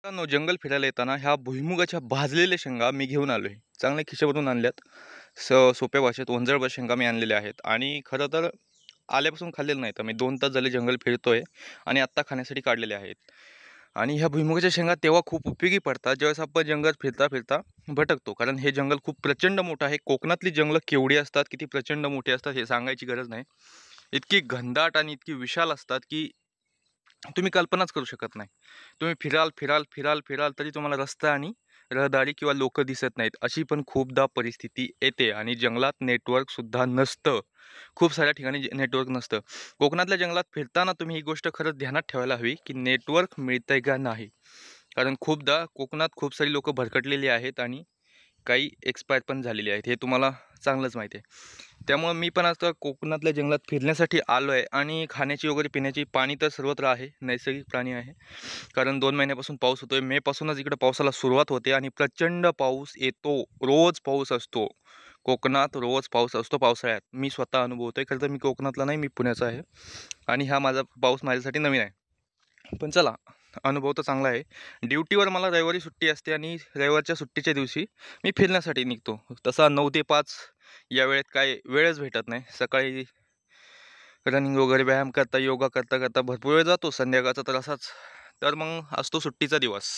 मित्रांनो, जंगल फिरायला येताना ह्या भुईमुगाच्या भाजलेल्या शेंगा मी घेऊन आलोय. चांगल्या खिशामधून आणल्यात. सोप्या भाषेत ओंजळ शेंगा मी आणलेल्या आहेत आणि खरं तर आल्यापासून खाल्लेलं नाही. तर मी 2 तास झाले जंगल फिरतोय आणि आत्ता खाण्यासाठी काढलेले आहेत. आणि ह्या भुईमुगाच्या शेंगा तेव्हा खूप उपयोगी पडतात ज्यावेळेस आपण जंगल फिरता फिरता भटकतो. कारण हे जंगल खूप प्रचंड मोठं आहे. कोकणातली जंगलं केवढी असतात, किती प्रचंड मोठी असतात हे सांगायची गरज नाही. इतकी घनदाट आणि इतकी विशाल असतात की तुम्ही कल्पनाच करू शकत नाही. तुम्ही फिराल, फिराल, फिराल, फिराल तरी तुम्हाला रस्ता आणि रहदारी किंवा लोकं दिसत नाहीत. अशी पण खूपदा परिस्थिती येते आणि जंगलात नेटवर्कसुद्धा नसतं. खूप साऱ्या ठिकाणी नेटवर्क नसतं. कोकणातल्या जंगलात फिरताना तुम्ही ही गोष्ट खरंच ध्यानात ठेवायला हवी, की नेटवर्क मिळतंय का नाही? कारण खूपदा कोकणात खूप सारी लोकं भरकटलेली आहेत आणि काही एक्सपायर पण झालेली आहेत. हे तुम्हाला चांगलंच माहिती आहे. त्यामुळं मी पण आता कोकणातल्या जंगलात फिरण्यासाठी आलो आहे आणि खाण्याची वगैरे पिण्याची पाणी तर सर्वत्र आहे. नैसर्गिक प्राणी आहे. कारण 2 महिन्यापासून पाऊस होतोय. मेपासूनच इकडे पावसाला सुरुवात होते आणि प्रचंड पाऊस येतो. रोज पाऊस असतो. कोकणात रोज पाऊस असतो पावसाळ्यात. मी स्वतः अनुभवतोय. खरं तर मी कोकणातला नाही, मी पुण्याचा आहे आणि हा माझा पाऊस माझ्यासाठी नवीन आहे. पण चला, अनुभव तर चांगला आहे. ड्युटीवर मला रविवारी सुट्टी असते आणि रविवारच्या सुट्टीच्या दिवशी मी फिरण्यासाठी निघतो. तसा 9 ते 5 या वेळेत काय वेळच भेटत नाही. सकाळी रनिंग वगैरे व्यायाम करता, योगा करता करता भरपूर वेळ जातो. संध्याकाळचा तर असाच. तर मग असतो सुट्टीचा दिवस.